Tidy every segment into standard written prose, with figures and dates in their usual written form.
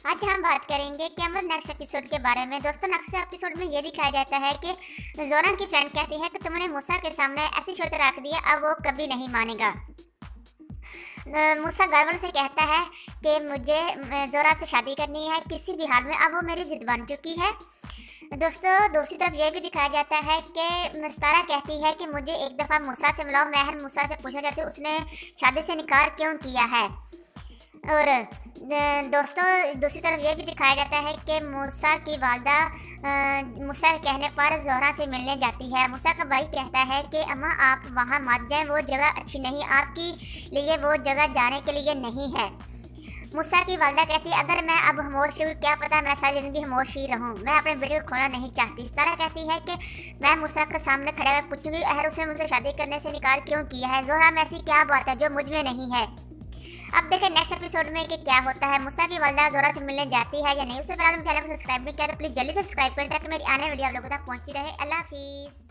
आज हम बात करेंगे कैमरा नेक्स्ट एपिसोड के बारे में। दोस्तों, नेक्स्ट एपिसोड में ये दिखाया जाता है कि जोरा की फ्रेंड कहती है कि तुमने मूसा के सामने ऐसी शर्त रख दी है, अब वो कभी नहीं मानेगा। मूसा गर्व से कहता है कि मुझे जोरा से शादी करनी है किसी भी हाल में, अब वो मेरी जिद बन चुकी है। दोस्तों, दूसरी तरफ ये भी दिखाया जाता है कि मस्तारा कहती है कि मुझे एक दफ़ा मूसा से मिलाओ। महर मूसा से पूछा जाता है उसने शादी से इनकार क्यों किया है। और दोस्तों, दूसरी तरफ ये भी दिखाया जाता है कि मूसा की वालदा मूसा के कहने पर जोहरा से मिलने जाती है। मूसा का भाई कहता है कि अम्मा आप वहाँ मत जाएं, वो जगह अच्छी नहीं, आपके लिए वो जगह जाने के लिए नहीं है। मूसा की वालदा कहती है अगर मैं अब खामोश हूँ, क्या पता मैं सारी ज़िंदगी खामोश ही रहूँ, मैं अपने बेटे को खोना नहीं चाहती। इस तरह कहती है कि मैं मूसा के सामने खड़े हुए पूछूंगी अहर उसने मुझसे शादी करने से इनकार क्यों किया है। जोहरा में ऐसी क्या बात है जो मुझ में नहीं है। अब देखें नेक्स्ट एपिसोड में कि क्या होता है। मूसा की वालदा जोरा से मिलने जाती है या नहीं। उससे पहले चैनल को सब्सक्राइब नहीं किया तो प्लीज़ जल्दी सब्सक्राइब करें ताकि मेरी आने वाली वीडियो आप लोगों तक पहुंचती रहे। अल्लाह हाफिज़।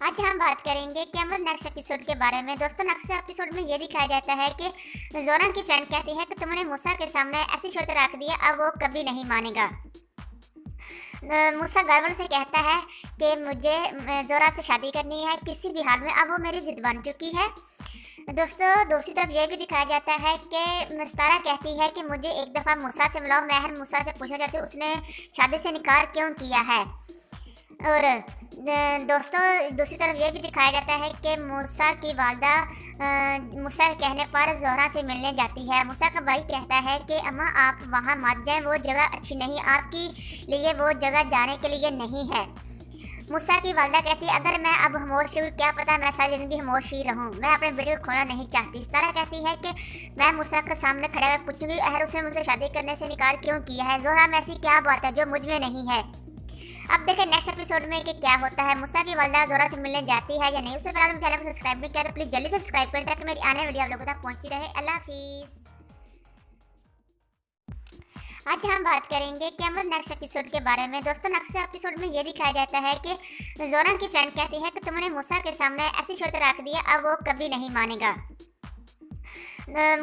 आज हम बात करेंगे कैमरा नेक्स्ट एपिसोड के बारे में। दोस्तों, नेक्स्ट एपिसोड में ये दिखाया जाता है कि जोरा की फ्रेंड कहती है कि तुमने मूसा के सामने ऐसी शर्त रख दी है, अब वो कभी नहीं मानेगा। मूसा गर्व से कहता है कि मुझे जोरा से शादी करनी है किसी भी हाल में, अब वो मेरी जिद बन चुकी है। दोस्तों, दूसरी तरफ ये भी दिखाया जाता है कि मस्तारा कहती है कि मुझे एक दफ़ा मूसा से मिलाओ। महर मूसा से पूछा जाता है उसने शादी से इनकार क्यों किया है। और दोस्तों, दूसरी तरफ ये भी दिखाया जाता है कि मूसा की वालदा मूसा के कहने पर जोहरा से मिलने जाती है। मूसा का भाई कहता है कि अम्मा आप वहाँ मत जाएं, वो जगह अच्छी नहीं, आपके लिए वो जगह जाने के लिए नहीं है। मूसा की वालदा कहती है अगर मैं अब खामोश हूँ, क्या पता मैं सारी ज़िंदगी खामोश ही रहूँ, मैं अपने बेटे को खोना नहीं चाहती। इस तरह कहती है कि मैं मूसा के सामने खड़े हुए पूछूंगी अहर उसने मुझसे शादी करने से इनकार क्यों किया है। जोहरा में ऐसी क्या बात है जो मुझ में नहीं है। अब देखें नेक्स्ट एपिसोड में कि क्या होता है। मूसा की वालदा जोरा से मिलने जाती है या नहीं। उससे पहले चैनल को सब्सक्राइब नहीं किया तो प्लीज़ जल्दी सब्सक्राइब करें ताकि मेरी आने वाली वीडियो आप लोगों तक पहुंचती रहे। अल्लाह हाफिज़। आज हम बात करेंगे कैमरा नेक्स्ट एपिसोड के बारे में। दोस्तों, नेक्स्ट एपिसोड में ये दिखाया जाता है कि जोरा की फ्रेंड कहती है कि तुमने मूसा के सामने ऐसी शर्त रख दी है, अब वो कभी नहीं मानेगा।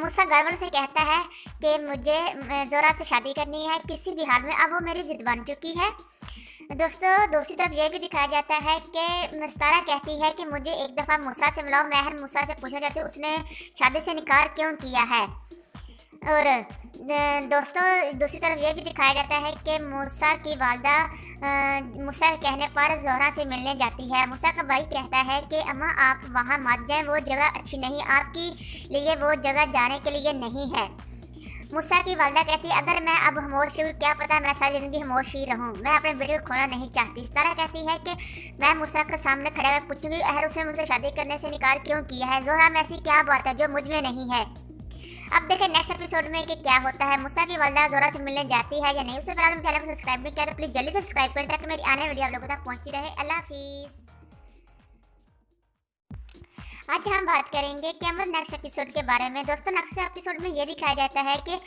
मूसा गर्व से कहता है कि मुझे जोरा से शादी करनी है किसी भी हाल में, अब वो मेरी जिद बन चुकी है। दोस्तों, दूसरी तरफ ये भी दिखाया जाता है कि मस्तारा कहती है कि मुझे एक दफ़ा मूसा से मिलाओ। महर मूसा से पूछा जाता है उसने शादी से इनकार क्यों किया है। और दोस्तों, दूसरी तरफ ये भी दिखाया जाता है कि मूसा की वालदा मूसा के कहने पर जोहरा से मिलने जाती है। मूसा का भाई कहता है कि अम्मा आप वहाँ मत जाएं, वो जगह अच्छी नहीं, आपके लिए वो जगह जाने के लिए नहीं है। मूसा की वालदा कहती है अगर मैं अब खामोश हूँ, क्या पता मैं सारी ज़िंदगी खामोश ही रहूँ, मैं अपने बेटे को खोना नहीं चाहती। इस तरह कहती है कि मैं मूसा के सामने खड़े हुए पूछूंगी अहर उसने मुझसे शादी करने से इनकार क्यों किया है। जोहरा में ऐसी क्या बात है जो मुझ में नहीं है। अब देखें नेक्स्ट एपिसोड में कि क्या होता है। मूसा की वालदा जोरा से मिलने जाती है या नहीं। उससे पहले चैनल को सब्सक्राइब नहीं किया तो प्लीज़ जल्दी सब्सक्राइब करें ताकि मेरी आने वाली वीडियो आप लोगों तक पहुंचती रहे। अल्लाह हाफिज़। आज हम बात करेंगे कैमरा नेक्स्ट एपिसोड के बारे में। दोस्तों, नेक्स्ट एपिसोड में ये दिखाया जाता है कि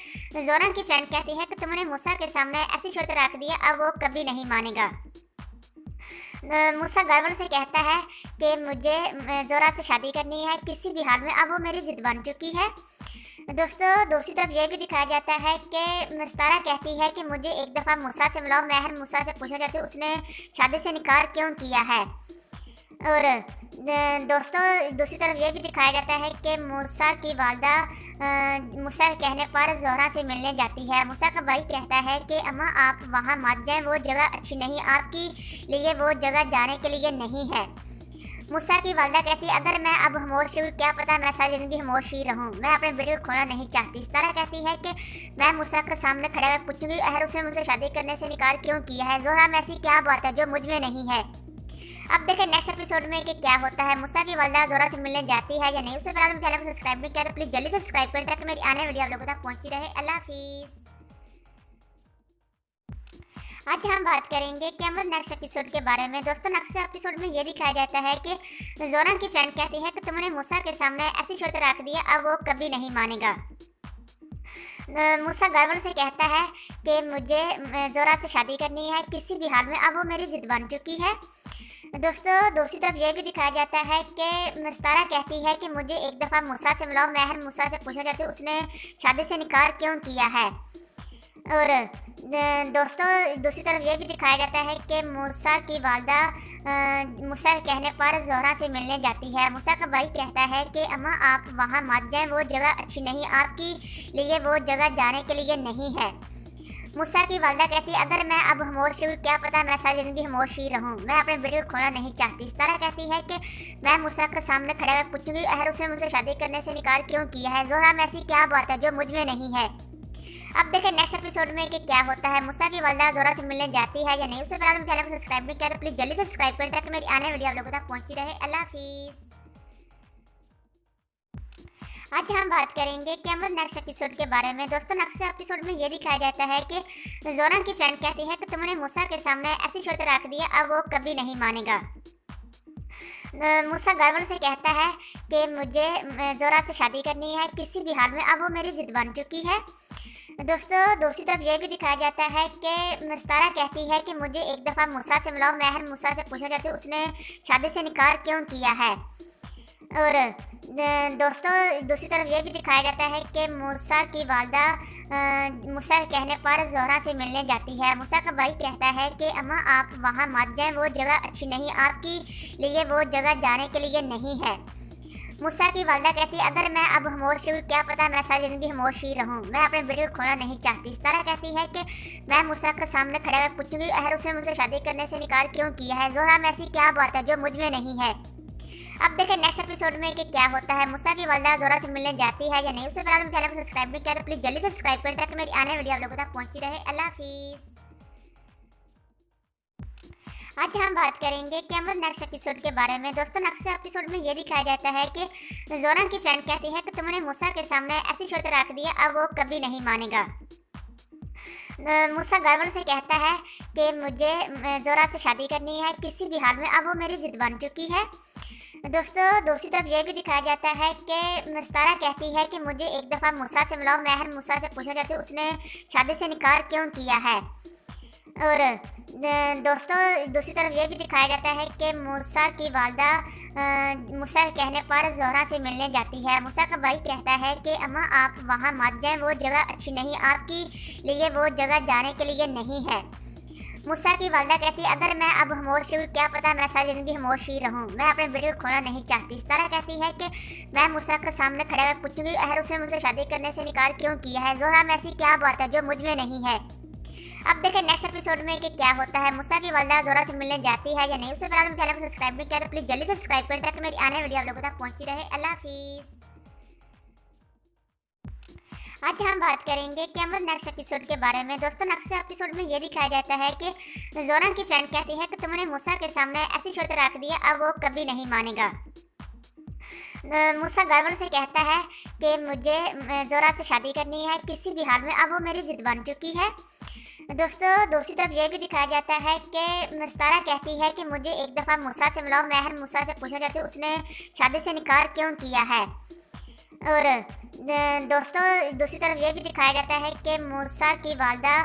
जोरा की फ्रेंड कहती है कि तुमने मूसा के सामने ऐसी शर्त रख दी है, अब वो कभी नहीं मानेगा। मूसा गर्व से कहता है कि मुझे जोरा से शादी करनी है किसी भी हाल में, अब वो मेरी जिद बन चुकी है। दोस्तों, दूसरी तरफ ये भी दिखाया जाता है कि मस्तारा कहती है कि मुझे एक दफ़ा मूसा से मिलाओ। महर मूसा से पूछा जाता है उसने शादी से इनकार क्यों किया है। और दोस्तों, दूसरी तरफ ये भी दिखाया जाता है कि मूसा की वालदा मूसा के कहने पर जोहरा से मिलने जाती है। मूसा का भाई कहता है कि अम्मा आप वहाँ मत जाएं, वो जगह अच्छी नहीं, आपके लिए वो जगह जाने के लिए नहीं है। मूसा की वालदा कहती है अगर मैं अब खामोश हूँ, क्या पता मैं सारी ज़िंदगी खामोश ही रहूँ, मैं अपने बेटे को खोना नहीं चाहती। इस तरह कहती है कि मैं मूसा के सामने खड़े हुए पूछूंगी अहर उसने मुझसे शादी करने से इनकार क्यों किया है। जोहरा में ऐसी क्या बात है जो मुझ में नहीं है। अब देखें नेक्स्ट एपिसोड में कि क्या होता है। मूसा की वालदा जोरा से मिलने जाती है या नहीं। उससे पहले चैनल को सब्सक्राइब नहीं किया तो प्लीज़ जल्दी सब्सक्राइब करें ताकि मेरी आने वाली वीडियो आप लोगों तक पहुंचती रहे। अल्लाह हाफिज़। आज हम बात करेंगे कैमरा नेक्स्ट एपिसोड के बारे में। दोस्तों, नेक्स्ट एपिसोड में ये दिखाया जाता है कि जोरा की फ्रेंड कहती है कि तुमने मूसा के सामने ऐसी शर्त रख दी है, अब वो कभी नहीं मानेगा। मूसा गर्व से कहता है कि मुझे जोरा से शादी करनी है किसी भी हाल में, अब वो मेरी जिद बन चुकी है। दोस्तों दूसरी तरफ ये भी दिखाया जाता है कि मस्तारा कहती है कि मुझे एक दफ़ा मूसा से मिलाओ। महर मूसा से पूछा जाता है उसने शादी से इनकार क्यों किया है। और दोस्तों दूसरी तरफ ये भी दिखाया जाता है कि मूसा की वालदा मूसा के कहने पर ज़ोहरा से मिलने जाती है। मूसा का भाई कहता है कि अम्मा आप वहाँ मत जाएं, वो जगह अच्छी नहीं, आपके लिए वो जगह जाने के लिए नहीं है। मूसा की वालदा कहती है अगर मैं अब खामोश हूँ, क्या पता मैं सारी ज़िंदगी खामोश ही रहूँ, मैं अपने बेटे को खोना नहीं चाहती। सारा कहती है कि मैं मूसा के सामने खड़े हुए पूछूंगी अहर उसने मुझसे शादी करने से इनकार क्यों किया है। ज़ोहरा में ऐसी क्या बात है जो मुझ में नहीं है। अब देखें नेक्स्ट एपिसोड में कि क्या होता है। मूसा की वालदा ज़ोहरा से मिलने जाती है या नहीं। उससे पहले चैनल को सब्सक्राइब नहीं किया तो प्लीज़ जल्दी से सब्सक्राइब करें ताकि मेरी आने वाली वीडियो आप लोगों तक पहुँचती रहे। अल्लाह हाफिज़। आज हम बात करेंगे कैमल नेक्स्ट एपिसोड के बारे में। दोस्तों नेक्स्ट एपिसोड में ये दिखाया जाता है कि ज़ोहरा की फ्रेंड कहती है कि तुमने मूसा के सामने ऐसी शर्त रख दी है, अब वो कभी नहीं मानेगा। मूसा गर्व से कहता है कि मुझे ज़ोहरा से शादी करनी है किसी भी हाल में, अब वो मेरी जिद बन चुकी है। दोस्तों दूसरी तरफ ये भी दिखाया जाता है कि मस्तारा कहती है कि मुझे एक दफ़ा मूसा से मिलाओ। महर मूसा से पूछा जाता है उसने शादी से इनकार क्यों किया है। और दोस्तों दूसरी तरफ ये भी दिखाया जाता है कि मूसा की वालदा मूसा के कहने पर ज़ोहरा से मिलने जाती है। मूसा का भाई कहता है कि अम्मा आप वहाँ मत जाएं, वो जगह अच्छी नहीं, आपके लिए वो जगह जाने के लिए नहीं है। मूसा की वालदा कहती है अगर मैं अब खामोश हूँ, क्या पता मैं सारी ज़िंदगी खामोश ही रहूँ, मैं अपने बेटे को खोना नहीं चाहती। सारा कहती है कि मैं मूसा के सामने खड़े हुए पूछूंगी अहर उसने मुझसे शादी करने से इनकार क्यों किया है। ज़ोहरा में ऐसी क्या बात है जो मुझ में नहीं है। अब देखें नेक्स्ट एपिसोड में कि क्या होता है। मूसा की वालदा ज़ोहरा से मिलने जाती है या नहीं। उससे पहले चैनल को सब्सक्राइब नहीं किया तो प्लीज़ जल्दी से सब्सक्राइब करें ताकि मेरी आने वाली वीडियो आप लोगों तक पहुँचती रहे। अल्लाह हाफिज़। आज हम बात करेंगे कैमल नेक्स्ट एपिसोड के बारे में। दोस्तों नेक्स्ट एपिसोड में ये दिखाया जाता है कि ज़ोहरा की फ्रेंड कहती है कि तुमने मूसा के सामने ऐसी शर्त रख दी है, अब वो कभी नहीं मानेगा। मूसा गर्व से कहता है कि मुझे ज़ोहरा से शादी करनी है किसी भी हाल में, अब वो मेरी जिद बन चुकी है। दोस्तों दूसरी तरफ ये भी दिखाया जाता है कि मस्तारा कहती है कि मुझे एक दफ़ा मूसा से मिलाओ। महर मूसा से पूछा जाता है उसने शादी से इनकार क्यों किया है। और दोस्तों दूसरी तरफ ये भी दिखाया जाता है कि मूसा की वालदा मूसा के कहने पर ज़ोहरा से मिलने जाती है। मूसा का भाई कहता है कि अम्मा आप वहाँ मत जाएं, वो जगह अच्छी नहीं, आपके लिए वो जगह जाने के लिए नहीं है। मूसा की वालदा कहती है अगर मैं अब खामोश हूँ, क्या पता मैं सारी ज़िंदगी खामोश ही रहूँ, मैं अपने बेटे को खोना नहीं चाहती। सारा कहती है कि मैं मूसा के सामने खड़े हुए पूछूंगी अहर उसने मुझसे शादी करने से इनकार क्यों किया है। ज़ोहरा में ऐसी क्या बात है जो मुझ में नहीं है। अब देखें नेक्स्ट एपिसोड में कि क्या होता है। मूसा की वालदा ज़ोहरा से मिलने जाती है या नहीं। उससे पहले चैनल को सब्सक्राइब नहीं किया तो प्लीज़ जल्दी से सब्सक्राइब करें ताकि मेरी आने वाली वीडियो आप लोगों तक पहुँचती रहे। अल्लाह हाफिज़। आज हम बात करेंगे कैमल नेक्स्ट एपिसोड के बारे में। दोस्तों नेक्स्ट एपिसोड में ये दिखाया जाता है कि ज़ोहरा की फ्रेंड कहती है कि तुमने मूसा के सामने ऐसी शर्त रख दी है, अब वो कभी नहीं मानेगा। मूसा गर्व से कहता है कि मुझे ज़ोहरा से शादी करनी है किसी भी हाल में, अब वो मेरी जिद बन चुकी है। दोस्तों दूसरी तरफ ये भी दिखाया जाता है कि मस्तारा कहती है कि मुझे एक दफ़ा मूसा से मिलाओ। महर मूसा से पूछा जाता है उसने शादी से इनकार क्यों किया है। और दोस्तों दूसरी तरफ ये भी दिखाया जाता है कि मूसा की वालदा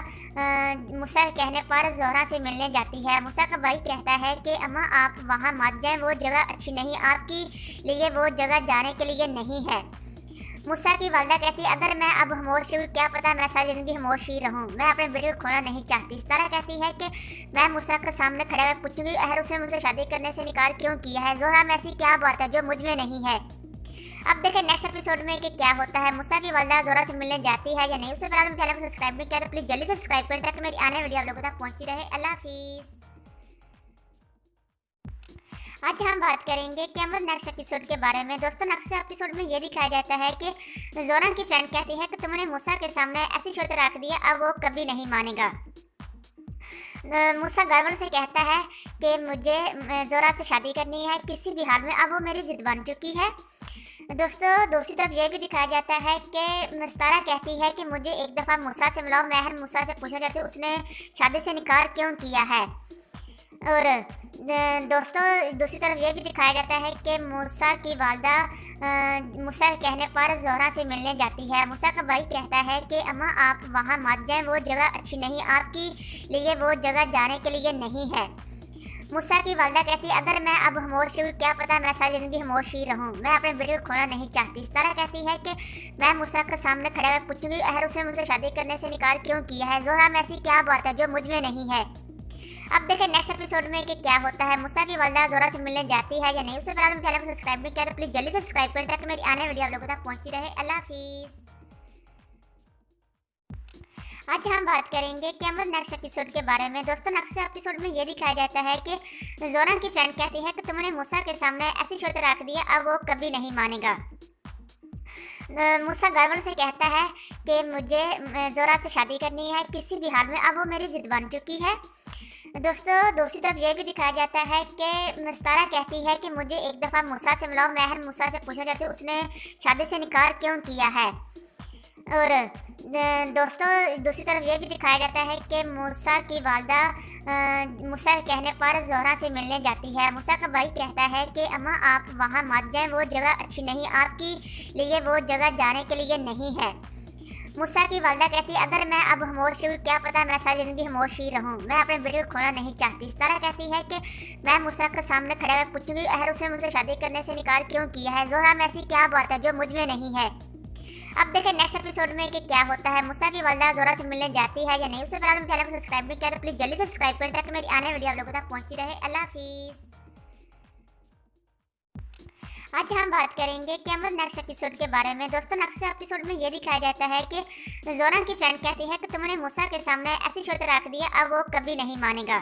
मूसा के कहने पर ज़ोहरा से मिलने जाती है। मूसा का भाई कहता है कि अम्मा आप वहाँ मत जाएं, वो जगह अच्छी नहीं, आपके लिए वो जगह जाने के लिए नहीं है। मूसा की वालदा कहती है अगर मैं अब खामोश हूँ, क्या पता मैं सारी ज़िंदगी खामोश ही रहूँ, मैं अपने बेटे को खोना नहीं चाहती। सारा कहती है कि मैं मूसा के सामने खड़े हुए पूछूंगी अहर उसने मुझसे शादी करने से इनकार क्यों किया है। ज़ोहरा में ऐसी क्या बात है जो मुझ में नहीं है। अब देखें नेक्स्ट एपिसोड में कि क्या होता है। मूसा की वालदा ज़ोहरा से मिलने जाती है या नहीं। उससे पहले चैनल को सब्सक्राइब नहीं किया तो प्लीज़ जल्दी से सब्सक्राइब करें ताकि मेरी आने वाली वीडियो आप लोगों तक पहुँचती रहे। अल्लाह हाफिज़। आज हम बात करेंगे कैमल नेक्स्ट एपिसोड के बारे में। दोस्तों नेक्स्ट एपिसोड में ये दिखाया जाता है कि ज़ोहरा की फ्रेंड कहती है कि तुमने मूसा के सामने ऐसी शर्त रख दी है, अब वो कभी नहीं मानेगा। मूसा गर्व से कहता है कि मुझे ज़ोहरा से शादी करनी है किसी भी हाल में, अब वो मेरी जिद बन चुकी है। दोस्तों दूसरी तरफ ये भी दिखाया जाता है कि मस्तारा कहती है कि मुझे एक दफ़ा मूसा से मिलाओ। महर मूसा से पूछा जाता है उसने शादी से इनकार क्यों किया है। और दोस्तों दूसरी तरफ ये भी दिखाया जाता है कि मूसा की वालदा मूसा के कहने पर ज़ोहरा से मिलने जाती है। मूसा का भाई कहता है कि अम्मा आप वहाँ मत जाएं, वो जगह अच्छी नहीं, आपके लिए वो जगह जाने के लिए नहीं है। मूसा की वालदा कहती है अगर मैं अब खामोश हूँ क्या पता मैं सारी ज़िंदगी खामोश ही रहूँ, मैं अपने बेटे को खोना नहीं चाहती। सारा कहती है कि मैं मूसा के सामने खड़ा हुआ पूछूंगी अहर उसने मुझसे शादी करने से इनकार क्यों किया है। ज़ोहरा में ऐसी क्या बात है जो मुझ में नहीं है। अब देखें नेक्स्ट एपिसोड में कि क्या होता है। मूसा की वालदा ज़ोहरा से मिलने जाती है या नहीं। उससे पहले चैनल को सब्सक्राइब नहीं किया तो प्लीज़ जल्दी सब्सक्राइब करें ताकि मेरी आने वीडियो आप लोगों तक पहुँचती रहे। अल्लाह हाफिज़। आज हम बात करेंगे कैमल नेक्स्ट एपिसोड के बारे में। दोस्तों नेक्स्ट एपिसोड में ये दिखाया जाता है कि ज़ोहरा की फ्रेंड कहती है कि तुमने मूसा के सामने ऐसी शर्त रख दी है अब वो कभी नहीं मानेगा। मूसा गर्व से कहता है कि मुझे ज़ोहरा से शादी करनी है किसी भी हाल में, अब वो मेरी जिद बन चुकी है। दोस्तों दूसरी तरफ ये भी दिखाया जाता है कि मस्तारा कहती है कि मुझे एक दफ़ा मूसा से मिलाओ। महर मूसा से पूछा जाता है उसने शादी से इनकार क्यों किया है। और दोस्तों दूसरी तरफ ये भी दिखाया जाता है कि मूसा की वालदा मूसा के कहने पर ज़ोहरा से मिलने जाती है। मूसा का भाई कहता है कि अम्मा आप वहाँ मत जाएं, वो जगह अच्छी नहीं, आपके लिए वो जगह जाने के लिए नहीं है। मूसा की वालदा कहती है अगर मैं अब खामोश हूँ क्या पता मैं सारी ज़िंदगी खामोश ही रहूँ, मैं अपने बेटे को खोना नहीं चाहती। सारा कहती है कि मैं मूसा के सामने खड़ा हुआ पूछूंगी अहर उसने मुझसे शादी करने से इनकार क्यों किया है। ज़ोहरा में ऐसी क्या बात है जो मुझ में नहीं है। अब देखें नेक्स्ट एपिसोड में कि क्या होता है। मूसा की वालदा ज़ोहरा से मिलने जाती है या नहीं। उससे पहले चैनल को सब्सक्राइब नहीं किया तो प्लीज़ जल्दी सब्सक्राइब करें ताकि मेरी आने वीडियो आप लोगों तक पहुँचती रहे। अल्लाह हाफिज़। आज हम बात करेंगे कैमल नेक्स्ट एपिसोड के बारे में। दोस्तों नेक्स्ट एपिसोड में ये दिखाया जाता है कि ज़ोहरा की फ्रेंड कहती है कि तुमने मूसा के सामने ऐसी शर्त रख दी है अब वो कभी नहीं मानेगा।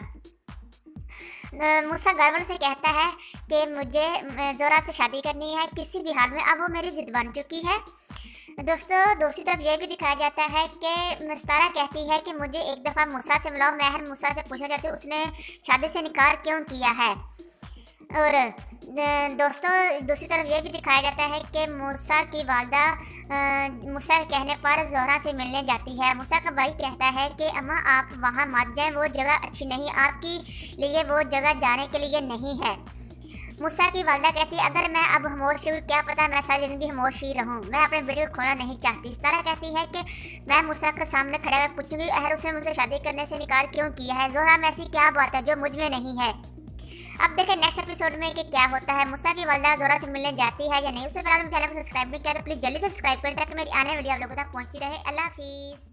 मूसा गर्व से कहता है कि मुझे ज़ोहरा से शादी करनी है किसी भी हाल में, अब वो मेरी जिद बन चुकी है। दोस्तों दूसरी तरफ ये भी दिखाया जाता है कि मस्तारा कहती है कि मुझे एक दफ़ा मूसा से मिलाओ। महर मूसा से पूछा जाता है उसने शादी से इनकार क्यों किया है। और दोस्तों दूसरी तरफ ये भी दिखाया जाता है कि मूसा की वालदा मूसा के कहने पर ज़ोहरा से मिलने जाती है। मूसा का भाई कहता है कि अम्मा आप वहाँ मत जाएं, वो जगह अच्छी नहीं, आपके लिए वो जगह जाने के लिए नहीं है। मूसा की वालदा कहती है अगर मैं अब खामोश हूँ क्या पता मैं सारी ज़िंदगी खामोश ही रहूँ, मैं अपने बेटे को खोना नहीं चाहती। सारा कहती है कि मैं मूसा के सामने खड़ा हुआ पूछूंगी अहर उसने मुझसे शादी करने से इनकार क्यों किया है। ज़ोहरा में ऐसी क्या बात है जो मुझ में नहीं है। अब देखें नेक्स्ट एपिसोड में कि क्या होता है। मूसा की वालदा ज़ोहरा से मिलने जाती है या नहीं। उससे पहले चैनल को सब्सक्राइब नहीं किया तो प्लीज़ जल्दी सब्सक्राइब करें ताकि मेरी आने वीडियो आप लोगों तक पहुँचती रहे। अल्लाह हाफिज़।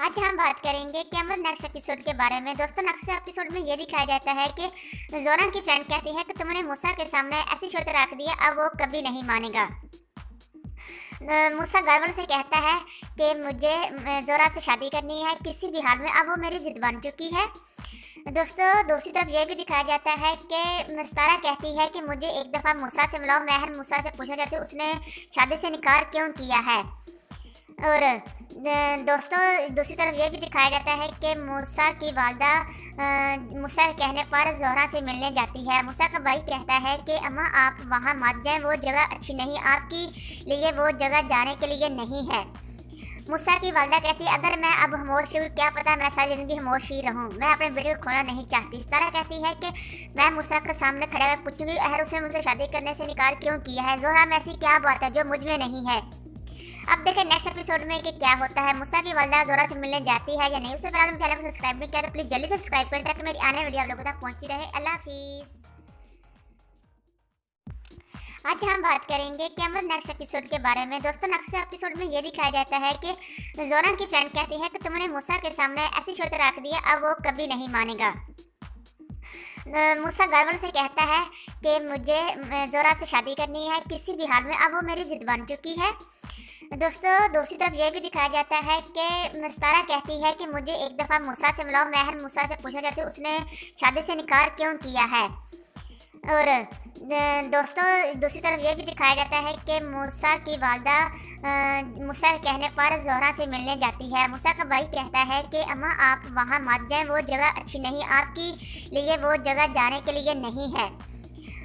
आज हम बात करेंगे कैमल नेक्स्ट एपिसोड के बारे में। दोस्तों नेक्स्ट एपिसोड में ये दिखाया जाता है कि ज़ोहरा की फ्रेंड कहती है कि तुमने मूसा के सामने ऐसी शर्त रख दी है अब वो कभी नहीं मानेगा। मूसा गर्व से कहता है कि मुझे ज़ोहरा से शादी करनी है किसी भी हाल में, अब वो मेरी जिद बन चुकी है। दोस्तों दूसरी तरफ ये भी दिखाया जाता है कि मस्तारा कहती है कि मुझे एक दफ़ा मूसा से मिलाओ। महर मूसा से पूछा जाता है उसने शादी से इनकार क्यों किया है। और दोस्तों दूसरी तरफ ये भी दिखाया जाता है कि मूसा की वालदा मूसा के कहने पर ज़ोहरा से मिलने जाती है। मूसा का भाई कहता है कि अम्मा आप वहाँ मत जाएं, वो जगह अच्छी नहीं, आपके लिए वो जगह जाने के लिए नहीं है। मूसा की वालदा कहती है अगर मैं अब खामोश हूँ क्या पता मैं सारी ज़िंदगी खामोश ही रहूँ, मैं अपने बेटे को खोना नहीं चाहती। सारा कहती है कि मैं मूसा के सामने खड़ा हुआ पूछूंगी अहर उसने मुझसे शादी करने से इनकार क्यों किया है। ज़ोहरा में ऐसी क्या बात है जो मुझ में नहीं है। अब देखें नेक्स्ट एपिसोड में कि क्या होता है। मूसा की वालदा ज़ोहरा से मिलने जाती है या नहीं। उससे पहले चैनल को सब्सक्राइब नहीं किया तो प्लीज़ जल्दी सब्सक्राइब करें ताकि मेरी आने वीडियो आप लोगों तक पहुँचती रहे। अल्लाह हाफिज़। आज हम बात करेंगे कैमल नेक्स्ट एपिसोड के बारे में। दोस्तों नेक्स्ट एपिसोड में ये दिखाया जाता है कि ज़ोहरा की फ्रेंड कहती है कि तुमने मूसा के सामने ऐसी शर्त रख दी है अब वो कभी नहीं मानेगा। मूसा गर्व से कहता है कि मुझे ज़ोहरा से शादी करनी है किसी भी हाल में, अब वो मेरी जिद बन चुकी है। दोस्तों दूसरी तरफ ये भी दिखाया जाता है कि मस्तारा कहती है कि मुझे एक दफ़ा मूसा से मिलाओ। महर मूसा से पूछा जाता है उसने शादी से इनकार क्यों किया है। और दोस्तों दूसरी तरफ ये भी दिखाया जाता है कि मूसा की वालदा मूसा के कहने पर ज़ोहरा से मिलने जाती है। मूसा का भाई कहता है कि अम्मा आप वहाँ मत जाएं, वो जगह अच्छी नहीं, आपके लिए वो जगह जाने के लिए नहीं है।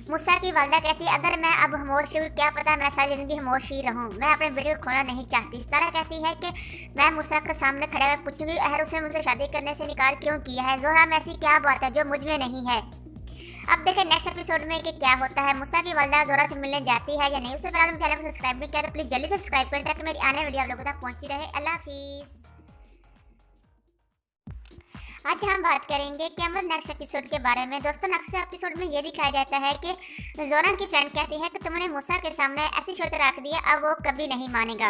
मूसा की वालदा कहती है अगर मैं अब खामोश हूँ क्या पता मैं सारी ज़िंदगी खामोश ही रहूँ, मैं अपने बेटे को खोना नहीं चाहती। सारा कहती है कि मैं मूसा के सामने खड़ा हुआ पूछूंगी अहर उसने मुझसे शादी करने से इनकार क्यों किया है। ज़ोहरा में ऐसी क्या बात है जो मुझ में नहीं है। अब देखें नेक्स्ट एपिसोड में कि क्या होता है। मूसा की वालदा ज़ोहरा से मिलने जाती है या नहीं। उससे पहले चैनल को सब्सक्राइब नहीं किया तो प्लीज़ जल्दी सब्सक्राइब करें ताकि मेरी आने वीडियो आप लोगों तक पहुँचती रहे। अल्लाह हाफिज़। आज हम बात करेंगे कि अमर नेक्स्ट एपिसोड के बारे में। दोस्तों, नेक्स्ट एपिसोड में ये दिखाया जाता है कि जोरा की फ्रेंड कहती है कि तुमने मूसा के सामने ऐसी शर्त रख दी है, अब वो कभी नहीं मानेगा।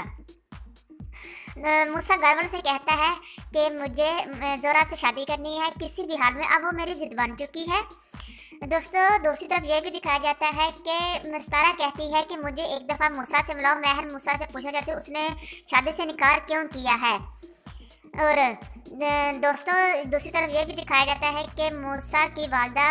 मूसा गर्व से कहता है कि मुझे जोरा से शादी करनी है किसी भी हाल में, अब वो मेरी जिद बन चुकी है। दोस्तों, दूसरी तरफ ये भी दिखाया जाता है कि मस्तारा कहती है कि मुझे एक दफ़ा मूसा से मिलाओ। महर मूसा से पूछा जाता है उसने शादी से इनकार क्यों किया है। और दोस्तों, दूसरी तरफ ये भी दिखाया जाता है कि मूसा की वालदा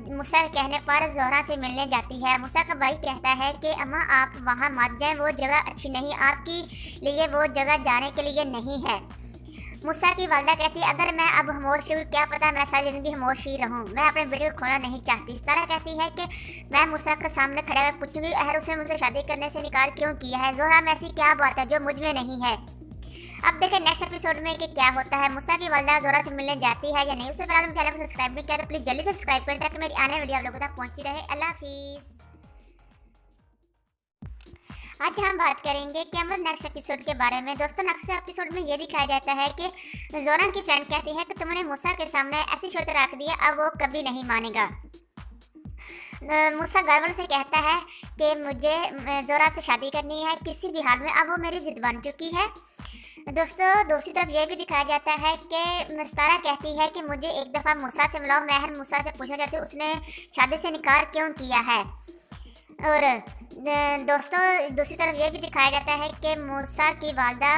मूसा के कहने पर जोहरा से मिलने जाती है। मूसा का भाई कहता है कि अम्मा आप वहाँ मत जाएं, वो जगह अच्छी नहीं, आपके लिए वो जगह जाने के लिए नहीं है। मूसा की वालदा कहती है अगर मैं अब खामोश हूँ, क्या पता मैं सारी ज़िंदगी खामोश ही रहूँ, मैं अपने बेटे को खोना नहीं चाहती। सारा कहती है कि मैं मूसा के सामने खड़ा हुआ पूछूंगी अहर उसने मुझसे शादी करने से इनकार क्यों किया है। जोहरा में ऐसी क्या बात है जो मुझ में नहीं है। अब देखें नेक्स्ट एपिसोड में कि क्या होता है। मूसा की वालदा जोरा से मिलने जाती है या नहीं। उससे पहले चैनल को सब्सक्राइब भी करें, प्लीज जल्दी से सब्सक्राइब करें ताकि मेरी आने वाली वीडियो आप लोगों तक पहुंचती रहे। अल्लाह हाफिज़। आज हम बात करेंगे कि अमर नेक्स्ट एपिसोड के बारे में। दोस्तों, नेक्स्ट एपिसोड में ये दिखाया जाता है कि जोरा की फ्रेंड कहती है कि तुमने मूसा के सामने ऐसी शर्त रख दी है, अब वो कभी नहीं मानेगा। मूसा गर्व से कहता है कि मुझे जोरा से शादी करनी है किसी भी हाल में, अब वो मेरी जिद बन चुकी है। दोस्तों, दूसरी तरफ ये भी दिखाया जाता है कि मस्तारा कहती है कि मुझे एक दफ़ा मूसा से मिलाओ। महर मूसा से पूछा जाता है उसने शादी से इनकार क्यों किया है। और दोस्तों, दूसरी तरफ ये भी दिखाया जाता है कि मूसा की वालदा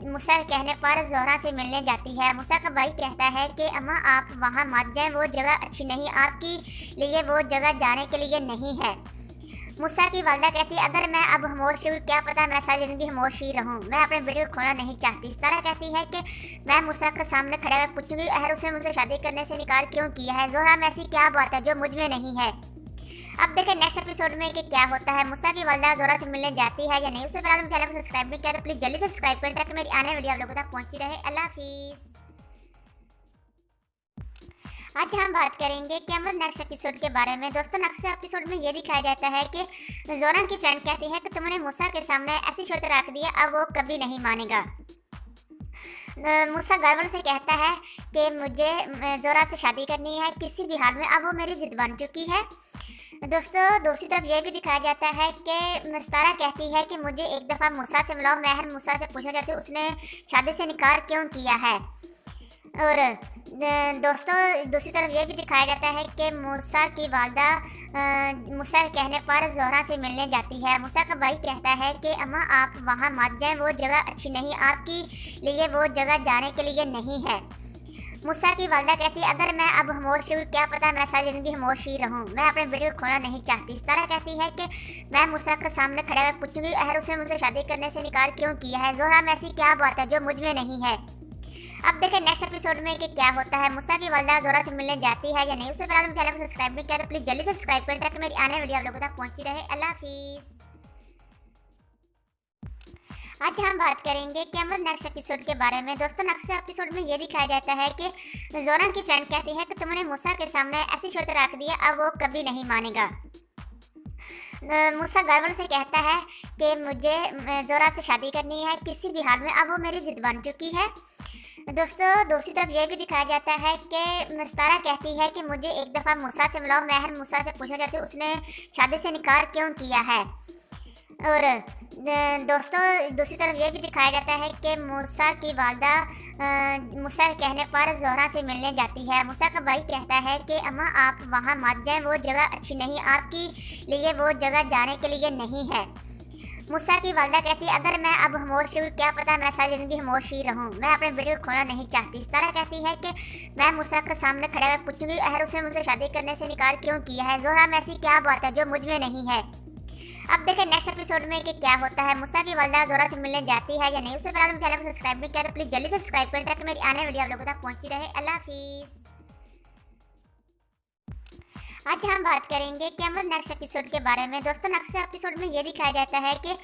मूसा के कहने पर जोहरा से मिलने जाती है। मूसा का भाई कहता है कि अम्मा आप वहाँ मत जाएं, वो जगह अच्छी नहीं, आपके लिए वो जगह जाने के लिए नहीं है। मूसा की वालदा कहती है अगर मैं अब खामोश हूँ, क्या पता मैं सारी ज़िंदगी खामोश ही रहूँ, मैं अपने बेटे को खोना नहीं चाहती। सारा कहती है कि मैं मूसा के सामने खड़ा हुआ पूछूंगी अहर उसने मुझसे शादी करने से इनकार क्यों किया है। जोहरा में ऐसी क्या बात है जो मुझ में नहीं है। अब देखें नेक्स्ट एपिसोड में कि क्या होता है। मूसा की वालदा जोरा से मिलने जाती है या नहीं। उससे पहले चैनल को सब्सक्राइब भी करें, प्लीज जल्दी से सब्सक्राइब करें ताकि मेरी आने वाली वीडियो आप लोगों तक पहुंचती रहे। अल्लाह हाफिज़। आज हम बात करेंगे कि अमर नेक्स्ट एपिसोड के बारे में। दोस्तों, नेक्स्ट एपिसोड में ये दिखाया जाता है कि जोरा की फ्रेंड कहती है कि तुमने मूसा के सामने ऐसी शर्त रख दी है, अब वो कभी नहीं मानेगा। मूसा गर्व से कहता है कि मुझे जोरा से शादी करनी है किसी भी हाल में, अब वो मेरी जिद बन चुकी है। दोस्तों, दूसरी तरफ ये भी दिखाया जाता है कि मस्तारा कहती है कि मुझे एक दफ़ा मूसा से मिलाओ। महर मूसा से पूछा जाता है उसने शादी से इनकार क्यों किया है। और दोस्तों, दूसरी तरफ ये भी दिखाया जाता है कि मूसा की वालदा मूसा के कहने पर जोहरा से मिलने जाती है। मूसा का भाई कहता है कि अम्मा आप वहाँ मत जाएं, वो जगह अच्छी नहीं, आपके लिए वो जगह जाने के लिए नहीं है। मूसा की वालदा कहती है अगर मैं अब खामोश हूँ, क्या पता मैं सारी ज़िंदगी खामोश ही रहूँ, मैं अपने बेटे को खोना नहीं चाहती। सारा कहती है कि मैं मूसा के सामने खड़ा हुआ पूछूंगी अहर उसने मुझसे शादी करने से इनकार क्यों किया है। जोहरा में ऐसी क्या बात है जो मुझ में नहीं है। अब देखें नेक्स्ट एपिसोड में कि क्या होता है। मूसा की वालदा जोरा से मिलने जाती है या नहीं। उससे पहले चैनल को सब्सक्राइब भी करें, प्लीज जल्दी से सब्सक्राइब करें ताकि मेरी आने वाली वीडियो आप लोगों तक पहुंचती रहे। अल्लाह हाफिज़। आज हम बात करेंगे कि अमर नेक्स्ट एपिसोड के बारे में। दोस्तों, नेक्स्ट एपिसोड में ये दिखाया जाता है कि जोरा की फ्रेंड कहती है कि तुमने मूसा के सामने ऐसी शर्त रख दी है, अब वो कभी नहीं मानेगा। मूसा गर्व से कहता है कि मुझे जोरा से शादी करनी है किसी भी हाल में, अब वो मेरी जिद बन चुकी है। दोस्तों, दूसरी तरफ ये भी दिखाया जाता है कि मस्तारा कहती है कि मुझे एक दफ़ा मूसा से मिलाओ। महर मूसा से पूछा जाता है उसने शादी से इनकार क्यों किया है। और दोस्तों, दूसरी तरफ ये भी दिखाया जाता है कि मूसा की वालदा मूसा के कहने पर जोहरा से मिलने जाती है। मूसा का भाई कहता है कि अम्मा आप वहाँ मत जाएं, वो जगह अच्छी नहीं, आपके लिए वो जगह जाने के लिए नहीं है। मूसा की वालदा कहती है अगर मैं अब खामोश हूँ, क्या पता मैं सारी ज़िंदगी खामोश ही रहूँ, मैं अपने बेटे को खोना नहीं चाहती। सारा कहती है कि मैं मूसा के सामने खड़ा हुआ पूछूंगी अहर उसने मुझसे शादी करने से इनकार क्यों किया है। जोहरा में ऐसी क्या बात है जो मुझ में नहीं है। अब देखें नेक्स्ट एपिसोड में कि क्या होता है। मूसा की वालदा जोरा से मिलने जाती है या नहीं। उससे पहले चैनल को सब्सक्राइब भी करें, प्लीज जल्दी से सब्सक्राइब करें ताकि मेरी आने वाली वीडियो आप लोगों तक पहुंचती रहे। अल्लाह हाफिज़। आज हम बात करेंगे कि अमर नेक्स्ट एपिसोड के बारे में। दोस्तों, नेक्स्ट एपिसोड में ये दिखाया जाता है कि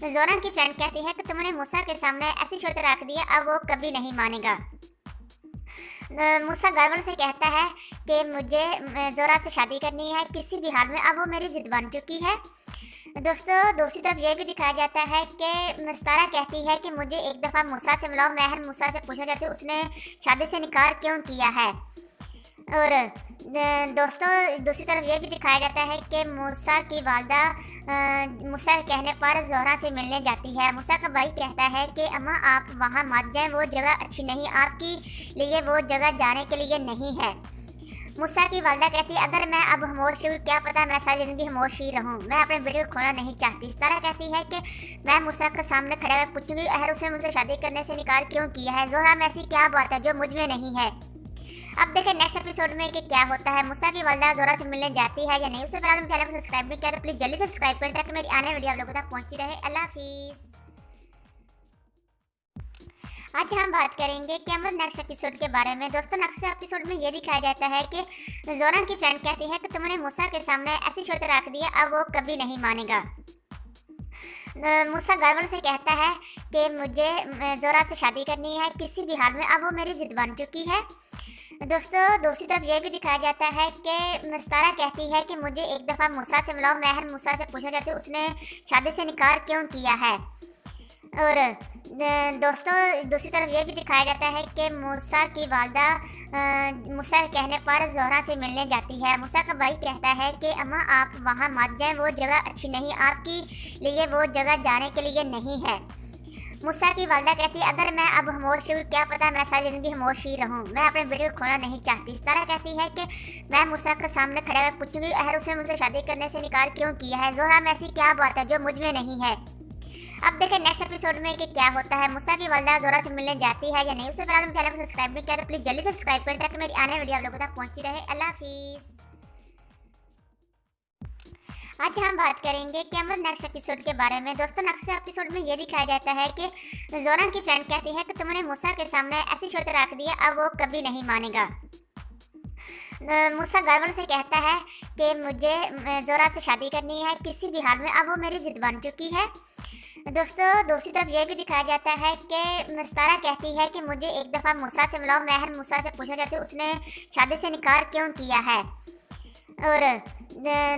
जोरा की फ्रेंड कहती है कि तुमने मूसा के सामने ऐसी शर्त रख दी है, अब वो कभी नहीं मानेगा। मूसा गर्व से कहता है कि मुझे जोरा से शादी करनी है किसी भी हाल में, अब वो मेरी जिद बन चुकी है। दोस्तों दूसरी तरफ ये भी दिखाया जाता है कि मस्तारा कहती है कि मुझे एक दफ़ा मूसा से मिलाओ। महर मूसा से पूछा जाता है उसने शादी से इनकार क्यों किया है। और दोस्तों दूसरी तरफ ये भी दिखाया जाता है कि मूसा की वालदा मूसा के कहने पर ज़ोहरा से मिलने जाती है। मूसा का भाई कहता है कि अम्मा आप वहाँ मत जाएं, वो जगह अच्छी नहीं, आपके लिए वो जगह जाने के लिए नहीं है। मूसा की वालदा कहती है अगर मैं अब खामोश हूँ, क्या पता मैं सारी ज़िंदगी खामोश ही रहूँ, मैं अपने बेटे को खोना नहीं चाहती। सारा कहती है कि मैं मूसा के सामने खड़ा हुआ पूछूंगी अहर उसने मुझसे शादी करने से इनकार क्यों किया है। ज़ोहरा में ऐसी क्या बात है जो मुझ में नहीं है। अब देखें नेक्स्ट एपिसोड में कि क्या होता है। मूसा की वालदा ज़ोहरा से मिलने जाती है या नहीं। उससे पहले चैनल को सब्सक्राइब नहीं किया तो प्लीज़ जल्दी से सब्सक्राइब करें ताकि मेरी आने वाली वीडियो आप लोगों तक पहुंचती रहे। अल्लाह हाफिज़। आज हम बात करेंगे कि अमर नेक्स्ट एपिसोड के बारे में। दोस्तों नेक्स्ट एपिसोड में ये दिखाया जाता है कि ज़ोहरा की फ्रेंड कहती है कि तुमने मूसा के सामने ऐसी शर्त रख दी है, अब वो कभी नहीं मानेगा। मूसा गर्व से कहता है कि मुझे ज़ोहरा से शादी करनी है किसी भी हाल में, अब वो मेरी जिद बन चुकी है। दोस्तों दूसरी तरफ ये भी दिखाया जाता है कि मस्तारा कहती है कि मुझे एक दफ़ा मूसा से मिलाओ। महर मूसा से पूछा जाता है उसने शादी से इनकार क्यों किया है। और दोस्तों दूसरी तरफ ये भी दिखाया जाता है कि मूसा की वालदा मूसा के कहने पर ज़ोहरा से मिलने जाती है। मूसा का भाई कहता है कि अम्मा आप वहाँ मत जाएं, वो जगह अच्छी नहीं, आपके लिए वो जगह जाने के लिए नहीं है। मूसा की वालदा कहती है अगर मैं अब खामोश हूँ, क्या पता मैं सारी ज़िंदगी खामोश ही रहूँ, मैं अपने बेटे को खोना नहीं चाहती। सारा कहती है कि मैं मूसा के सामने खड़ा हुआ पूछूंगी अहर उसने मुझसे शादी करने से इनकार क्यों किया है। ज़ोहरा में ऐसी क्या बात है जो मुझ में नहीं है। अब देखें नेक्स्ट एपिसोड में कि क्या होता है। मूसा की वालदा ज़ोहरा से मिलने जाती है या नहीं। उससे पहले चैनल को सब्सक्राइब नहीं किया तो प्लीज़ जल्दी से सब्सक्राइब करें ताकि मेरी आने वाली वीडियो आप लोगों तक पहुंचती रहे। अल्लाह हाफिज़। आज हम बात करेंगे कि अमर नेक्स्ट एपिसोड के बारे में। दोस्तों नेक्स्ट एपिसोड में ये दिखाया जाता है कि ज़ोहरा की फ्रेंड कहती है कि तुमने मूसा के सामने ऐसी शर्त रख दी है, अब वो कभी नहीं मानेगा। मूसा गर्व से कहता है कि मुझे ज़ोहरा से शादी करनी है किसी भी हाल में, अब वो मेरी जिद बन चुकी है। दोस्तों दूसरी तरफ ये भी दिखाया जाता है कि मस्तारा कहती है कि मुझे एक दफ़ा मूसा से मिलाओ। महर मूसा से पूछा जाता है उसने शादी से इनकार क्यों किया है। और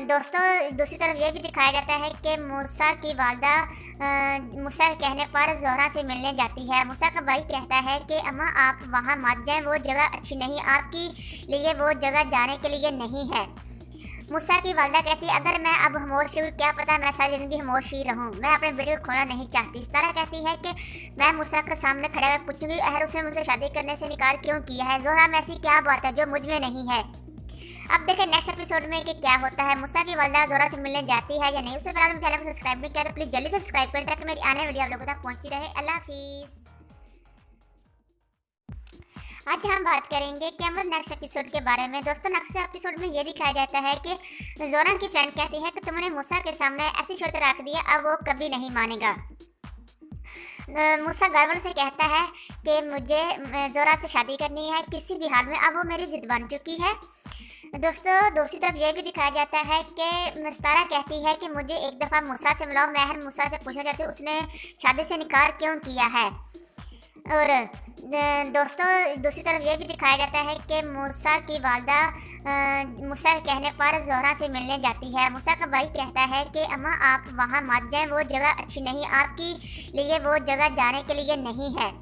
दोस्तों दूसरी तरफ ये भी दिखाया जाता है कि मूसा की वालदा मूसा के कहने पर ज़ोहरा से मिलने जाती है। मूसा का भाई कहता है कि अम्मा आप वहाँ मत जाएं, वो जगह अच्छी नहीं, आपके लिए वो जगह जाने के लिए नहीं है। मूसा की वालदा कहती है अगर मैं अब खामोश हूँ, क्या पता मैं सारी ज़िंदगी खामोश ही रहूँ, मैं अपने बेटे को खोना नहीं चाहती। सारा कहती है कि मैं मूसा के सामने खड़ा हुआ पूछूंगी अहर उसने मुझसे शादी करने से इनकार क्यों किया है। ज़ोहरा में ऐसी क्या बात है जो मुझ में नहीं है। अब देखें नेक्स्ट एपिसोड में कि क्या होता है। मूसा की वालदा ज़ोहरा से मिलने जाती है या नहीं। उससे पहले चैनल को सब्सक्राइब नहीं किया तो प्लीज़ जल्दी से सब्सक्राइब करें ताकि मेरी आने वाली वीडियो आप लोगों तक पहुंचती रहे। अल्लाह हाफिज़। आज हम बात करेंगे कि अमर नेक्स्ट एपिसोड के बारे में। दोस्तों नेक्स्ट एपिसोड में ये दिखाया जाता है कि ज़ोहरा की फ्रेंड कहती है कि तुमने मूसा के सामने ऐसी शर्त रख दी है, अब वो कभी नहीं मानेगा। मूसा गर्व से कहता है कि मुझे ज़ोहरा से शादी करनी है किसी भी हाल में, अब वो मेरी जिद बन चुकी है। दोस्तों दूसरी तरफ ये भी दिखाया जाता है कि मस्तारा कहती है कि मुझे एक दफ़ा मूसा से मिलाओ। महर मूसा से पूछा जाता है उसने शादी से इनकार क्यों किया है। और दोस्तों दूसरी तरफ ये भी दिखाया जाता है कि मूसा की वालदा मूसा के कहने पर ज़ोहरा से मिलने जाती है। मूसा का भाई कहता है कि अम्मा आप वहाँ मत जाएं, वो जगह अच्छी नहीं, आपके लिए वो जगह जाने के लिए नहीं है।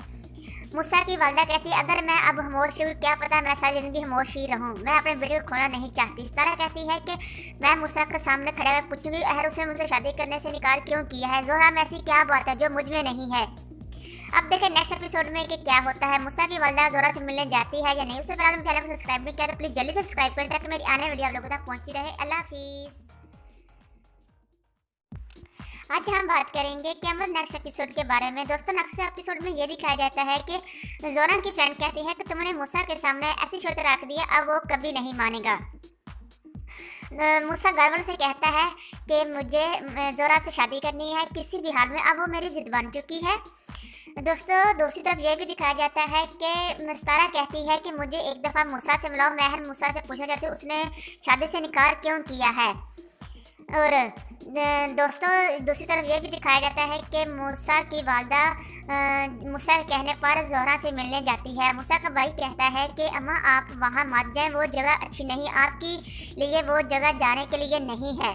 मूसा की वालदा कहती है अगर मैं अब खामोश हूँ, क्या पता मैं सारी ज़िंदगी खामोश ही रहूँ, मैं अपने बेटे को खोना नहीं चाहती। सारा कहती है कि मैं मूसा के सामने खड़ा हुआ पूछूंगी अहर उसने मुझसे शादी करने से इनकार क्यों किया है। ज़ोहरा में ऐसी क्या बात है जो मुझ में नहीं है। अब देखें नेक्स्ट एपिसोड में कि क्या होता है। मूसा की वालदा ज़ोहरा से मिलने जाती है या नहीं। उससे पहले चैनल को सब्सक्राइब नहीं किया तो प्लीज़ जल्दी से सब्सक्राइब करें ताकि मेरी आने वाली वीडियो आप लोगों तक पहुंचती रहे। अल्लाह हाफिज़। आज हम बात करेंगे कि अमर नेक्स्ट एपिसोड के बारे में। दोस्तों नेक्स्ट एपिसोड में ये दिखाया जाता है कि ज़ोहरा की फ्रेंड कहती है कि तुमने मूसा के सामने ऐसी शर्त रख दी है, अब वो कभी नहीं मानेगा। मूसा गर्व से कहता है कि मुझे ज़ोहरा से शादी करनी है किसी भी हाल में, अब वो मेरी जिद बन चुकी है। दोस्तों दूसरी तरफ ये भी दिखाया जाता है कि मस्तारा कहती है कि मुझे एक दफ़ा मूसा से मिलाओ। महर मूसा से पूछा जाता है उसने शादी से इनकार क्यों किया है। और दोस्तों दूसरी तरफ ये भी दिखाया जाता है कि मूसा की वालदा मूसा के कहने पर ज़ोहरा से मिलने जाती है। मूसा का भाई कहता है कि अम्मा आप वहाँ मत जाएं, वो जगह अच्छी नहीं, आपके लिए वो जगह जाने के लिए नहीं है।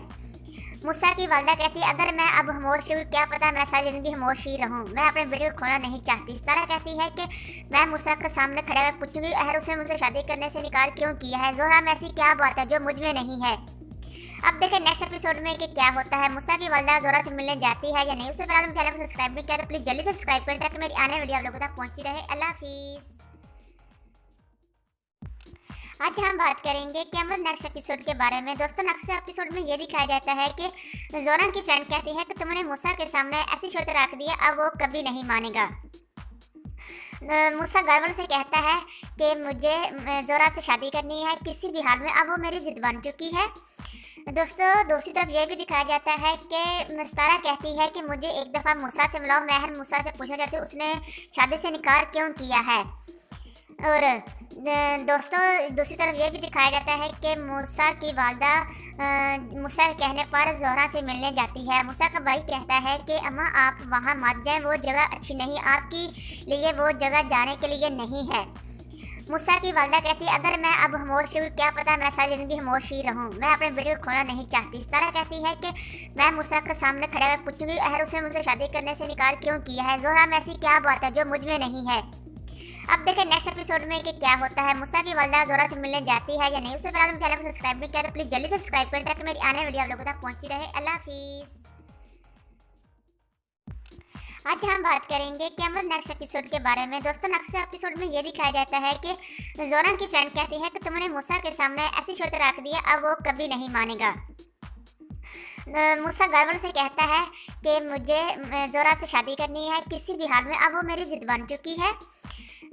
मूसा की वालदा कहती है अगर मैं अब खामोश हूँ क्या पता मैं सारी ज़िंदगी खामोश ही रहूँ, मैं अपने बेटे को खोना नहीं चाहती। सारा कहती है कि मैं मूसा के सामने खड़े हुए पूछूंगी अगर उसने मुझसे शादी करने से इनकार क्यों किया है। ज़ोहरा में ऐसी क्या बात है जो मुझ में नहीं है। अब देखें नेक्स्ट एपिसोड में कि क्या होता है। मूसा की वालदा ज़ोहरा से मिलने जाती है या नहीं। उससे पहले चैनल को सब्सक्राइब नहीं किया तो प्लीज़ जल्दी से सब्सक्राइब करें ताकि मेरी आने वाली वीडियो आप लोगों तक पहुँचती रहे। अल्लाह हाफिज़। आज हम बात करेंगे कैमल नेक्स्ट एपिसोड के बारे में। दोस्तों नेक्स्ट एपिसोड में ये दिखाया जाता है कि ज़ोहरा की फ्रेंड कहती है कि तुमने मूसा के सामने ऐसी शर्त रख दी है अब वो कभी नहीं मानेगा। मूसा गर्व से कहता है कि मुझे ज़ोहरा से शादी करनी है किसी भी हाल में, अब वो मेरी जिद बन चुकी है। दोस्तों दूसरी तरफ ये भी दिखाया जाता है कि मस्तारा कहती है कि मुझे एक दफ़ा मूसा से मिलाओ। महर मूसा से पूछा जाता है उसने शादी से इनकार क्यों किया है। और दोस्तों दूसरी तरफ ये भी दिखाया जाता है कि मूसा की वालदा मूसा के कहने पर ज़ोहरा से मिलने जाती है। मूसा का भाई कहता है कि अम्मा आप वहाँ मत जाएं, वो जगह अच्छी नहीं, आपके लिए वो जगह जाने के लिए नहीं है। मूसा की वालदा कहती है अगर मैं अब खामोश हूँ क्या पता मैं सारी ज़िंदगी खामोश ही रहूँ, मैं अपने बेटे को खोना नहीं चाहती। सारा कहती है कि मैं मूसा के सामने खड़े हुए पूछूंगी अगर उसने मुझसे शादी करने से इनकार क्यों किया है। ज़ोहरा में ऐसी क्या बात है जो मुझ में नहीं है। अब देखें नेक्स्ट एपिसोड में कि क्या होता है। मूसा की वालदा ज़ोहरा से मिलने जाती है या नहीं। उससे पहले चैनल को सब्सक्राइब नहीं किया तो प्लीज़ जल्दी से सब्सक्राइब करें ताकि मेरी आने वाली वीडियो आप लोगों तक पहुँचती रहे। अल्लाह हाफिज़। आज हम बात करेंगे कैमल नेक्स्ट एपिसोड के बारे में। दोस्तों नेक्स्ट एपिसोड में ये दिखाया जाता है कि ज़ोहरा की फ्रेंड कहती है कि तुमने मूसा के सामने ऐसी शर्त रख दी है अब वो कभी नहीं मानेगा। मूसा गर्व से कहता है कि मुझे ज़ोहरा से शादी करनी है किसी भी हाल में, अब वो मेरी जिद बन चुकी है।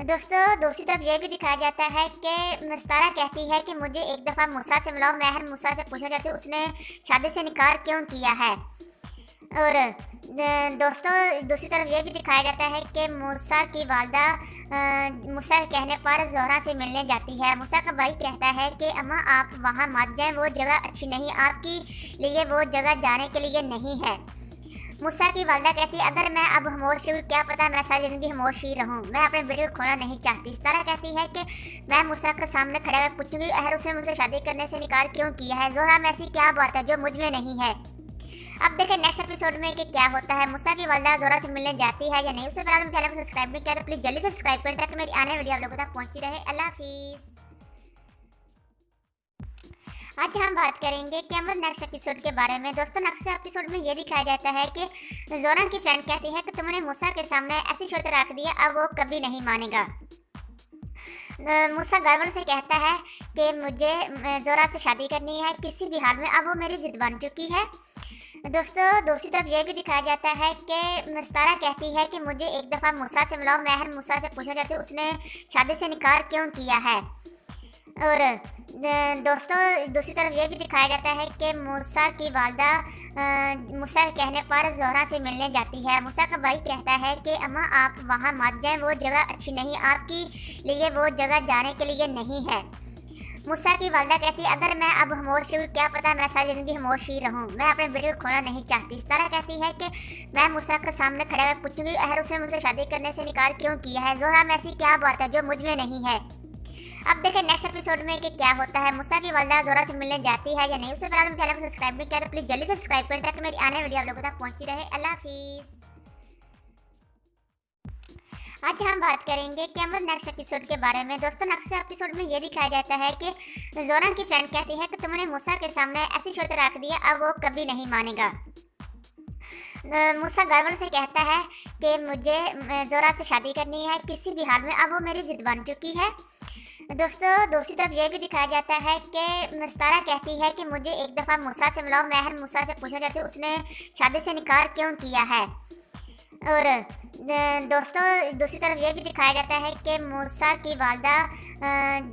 दोस्तों दूसरी तरफ ये भी दिखाया जाता है कि मस्तारा कहती है कि मुझे एक दफ़ा मूसा से मिलाओ। महर मूसा से पूछा जाता है उसने शादी से इनकार क्यों किया है। और दोस्तों दूसरी तरफ ये भी दिखाया जाता है कि मूसा की वालदा मूसा के कहने पर ज़ोहरा से मिलने जाती है। मूसा का भाई कहता है कि अम्मा आप वहाँ मत जाएं, वो जगह अच्छी नहीं, आपके लिए वो जगह जाने के लिए नहीं है। मूसा की वालदा कहती है अगर मैं अब खामोश हूँ क्या पता मैं सारी ज़िंदगी खामोश ही रहूँ, मैं अपने बेटे को खोना नहीं चाहती। सारा कहती है कि मैं मूसा के सामने खड़े हुए पूछूंगी अगर उसने मुझसे शादी करने से इनकार क्यों किया है। ज़ोहरा में ऐसी क्या बात है जो मुझ में नहीं है। अब देखें नेक्स्ट एपिसोड में कि क्या होता है। मूसा की वालदा ज़ोहरा से मिलने जाती है या नहीं। उससे पहले चैनल को सब्सक्राइब नहीं किया तो प्लीज़ जल्दी से सब्सक्राइब करें ताकि मेरी आने वाली वीडियो आप लोगों तक पहुँचती रहे। अल्लाह हाफिज़। आज हम बात करेंगे कैमल नेक्स्ट एपिसोड के बारे में। दोस्तों नेक्स्ट एपिसोड में ये दिखाया जाता है कि ज़ोहरा की फ्रेंड कहती है कि तुमने मूसा के सामने ऐसी शर्त रख दी है अब वो कभी नहीं मानेगा। मूसा गर्व से कहता है कि मुझे ज़ोहरा से शादी करनी है किसी भी हाल में, अब वो मेरी जिद बन चुकी है। दोस्तों दूसरी तरफ ये भी दिखाया जाता है कि मस्तारा कहती है कि मुझे एक दफ़ा मूसा से मिलाओ। महर मूसा से पूछा जाता है उसने शादी से इनकार क्यों किया है। और दोस्तों दूसरी तरफ ये भी दिखाया जाता है कि मूसा की वालदा मूसा के कहने पर ज़ोहरा से मिलने जाती है। मूसा का भाई कहता है कि अम्मा आप वहाँ मत जाएं, वो जगह अच्छी नहीं, आपके लिए वो जगह जाने के लिए नहीं है। मूसा की वालदा कहती है अगर मैं अब खामोश हूँ क्या पता मैं सारी ज़िंदगी खामोश ही रहूँ, मैं अपने बेटे को खोना नहीं चाहती। सारा कहती है कि मैं मूसा के सामने खड़े हुए पूछूंगी अगर उसने मुझसे शादी करने से इनकार क्यों किया है। ज़ोहरा में ऐसी क्या बात है जो मुझ में नहीं है। अब देखें नेक्स्ट एपिसोड में कि क्या होता है। मूसा की वालदा ज़ोहरा से मिलने जाती है या नहीं। उससे पहले चैनल को सब्सक्राइब नहीं किया तो प्लीज़ जल्दी से सब्सक्राइब करें ताकि मेरी आने वाली वीडियो आप लोगों तक पहुँचती रहे। अल्लाह हाफिज़। आज हम बात करेंगे कैमल नेक्स्ट एपिसोड के बारे में। दोस्तों नेक्स्ट एपिसोड में ये दिखाया जाता है कि ज़ोहरा की फ्रेंड कहती है कि तुमने मूसा के सामने ऐसी शर्त रख दी है अब वो कभी नहीं मानेगा। मूसा गर्व से कहता है कि मुझे ज़ोहरा से शादी करनी है किसी भी हाल में, अब वो मेरी जिद बन चुकी है। दोस्तों दूसरी तरफ ये भी दिखाया जाता है कि मस्तारा कहती है कि मुझे एक दफ़ा मूसा से मिलाओ। महर मूसा से पूछा जाता है उसने शादी से इनकार क्यों किया है। और दोस्तों दूसरी तरफ ये भी दिखाया जाता है कि मूसा की वालदा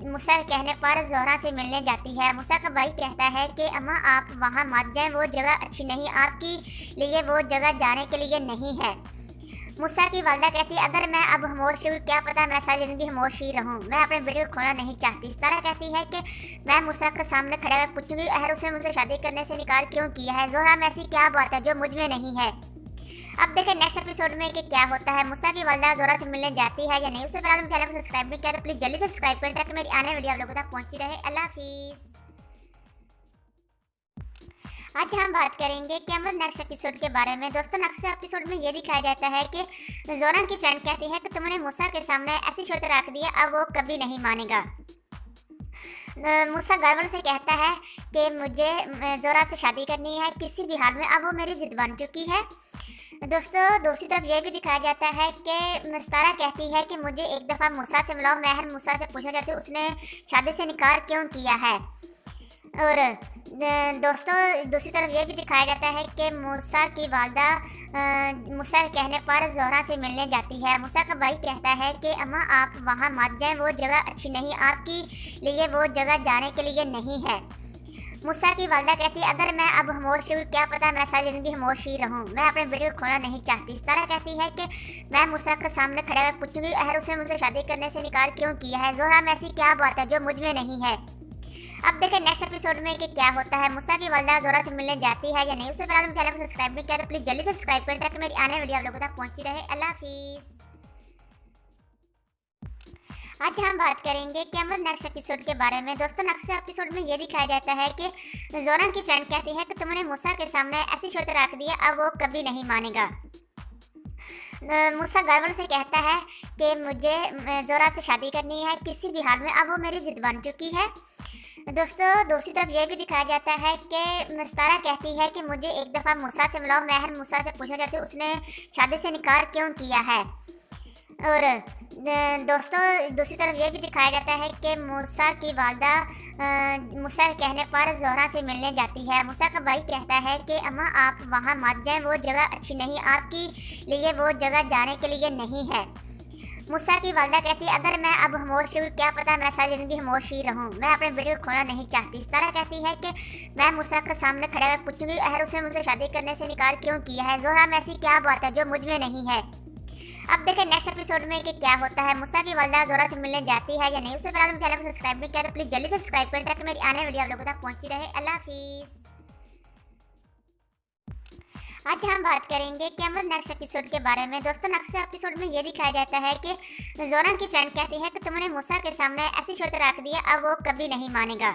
मूसा के कहने पर ज़ोहरा से मिलने जाती है। मूसा का भाई कहता है कि अम्मा आप वहाँ मत जाएं, वो जगह अच्छी नहीं, आपके लिए वो जगह जाने के लिए नहीं है। मूसा की वालदा कहती है अगर मैं अब खामोश हूँ क्या पता मैं सारी ज़िंदगी खामोश ही रहूँ, मैं अपने बेटे को खोना नहीं चाहती। सारा कहती है कि मैं मूसा के सामने खड़े हुए पूछूंगी अगर उसने मुझसे शादी करने से इनकार क्यों किया है। ज़ोहरा में ऐसी क्या बात है जो मुझ में नहीं है। अब देखें नेक्स्ट एपिसोड में कि क्या होता है। मूसा की वालदा ज़ोहरा से मिलने जाती है या नहीं। उससे पहले चैनल को सब्सक्राइब नहीं किया तो प्लीज़ जल्दी से सब्सक्राइब करें ताकि मेरी आने वाली वीडियो आप लोगों तक पहुँचती रहे। अल्लाह हाफिज़। आज हम बात करेंगे कैमल नेक्स्ट एपिसोड के बारे में। दोस्तों नेक्स्ट एपिसोड में ये दिखाया जाता है कि जोरा की फ्रेंड कहती है कि तुमने मूसा के सामने ऐसी शर्त रख दी है, अब वो कभी नहीं मानेगा। मूसा गर्व से कहता है कि मुझे जोरा से शादी करनी है किसी भी हाल में, अब वो मेरी जिद बन चुकी है। दोस्तों दूसरी तरफ ये भी दिखाया जाता है कि मस्तारा कहती है कि मुझे एक दफ़ा मूसा से मिलाओ। महर मूसा से पूछा जाता है उसने शादी से इनकार क्यों किया है। और दोस्तों दूसरी तरफ ये भी दिखाया जाता है कि मूसा की वालदा मूसा के कहने पर जोहरा से मिलने जाती है। मूसा का भाई कहता है कि अम्मा आप वहाँ मत जाएं, वो जगह अच्छी नहीं, आपकी लिए वो जगह जाने के लिए नहीं है। मूसा की वालदा कहती है अगर मैं अब खामोश हूँ, क्या पता मैं सारी ज़िंदगी खामोश ही रहूँ, मैं अपने बेटे को खोना नहीं चाहती। सारा कहती है कि मैं मूसा के सामने खड़ा हुआ पूछूंगी अहर उसने मुझसे शादी करने से इनकार क्यों किया है। जोहरा में ऐसी क्या बात है जो मुझ में नहीं है। अब देखें नेक्स्ट एपिसोड में कि क्या होता है। मूसा की वालदा जोरा से मिलने जाती है या नहीं। उससे पहले चैनल को सब्सक्राइब नहीं किया तो प्लीज़ जल्दी से सब्सक्राइब करें ताकि मेरी आने वाली वीडियो आप लोगों तक पहुंचती रहे। अल्लाह हाफिज़। आज हम बात करेंगे कैमल नेक्स्ट एपिसोड के बारे में। दोस्तों नेक्स्ट एपिसोड में ये दिखाया जाता है कि जोरा की फ्रेंड कहती है कि तुमने मूसा के सामने ऐसी शर्त रख दी है, अब वो कभी नहीं मानेगा। मूसा गर्व से कहता है कि मुझे जोरा से शादी करनी है किसी भी हाल में, अब वो मेरी जिद बन चुकी है। दोस्तों दूसरी तरफ ये भी दिखाया जाता है कि मस्तारा कहती है कि मुझे एक दफ़ा मूसा से मिलाओ। महर मूसा से पूछा जाता है उसने शादी से इनकार क्यों किया है। और दोस्तों दूसरी तरफ ये भी दिखाया जाता है कि मूसा की वालदा मूसा के कहने पर जोहरा से मिलने जाती है। मूसा का भाई कहता है कि अम्मा आप वहाँ मत जाएं, वो जगह अच्छी नहीं, आपकी लिए वो जगह जाने के लिए नहीं है। मूसा की वालदा कहती है अगर मैं अब खामोश हूँ, क्या पता मैं सारी ज़िंदगी खामोश ही रहूँ, मैं अपने बेटे को खोना नहीं चाहती। सारा कहती है कि मैं मूसा के सामने खड़ा हुआ पूछूंगी अहर उसने मुझसे शादी करने से इनकार क्यों किया है। जोहरा में ऐसी क्या बात है जो मुझ में नहीं है। अब देखें नेक्स्ट एपिसोड में कि क्या होता है। मूसा की वालदा जोरा से मिलने जाती है या नहीं। उससे पहले चैनल को सब्सक्राइब नहीं किया तो प्लीज़ जल्दी से सब्सक्राइब करें ताकि मेरी आने वाली वीडियो आप लोगों तक पहुंचती रहे। अल्लाह हाफिज़। आज हम बात करेंगे कैमल नेक्स्ट एपिसोड के बारे में। दोस्तों नेक्स्ट एपिसोड में ये दिखाया जाता है कि जोरा की फ्रेंड कहती है कि तुमने मूसा के सामने ऐसी शर्त रख दी है, अब वो कभी नहीं मानेगा।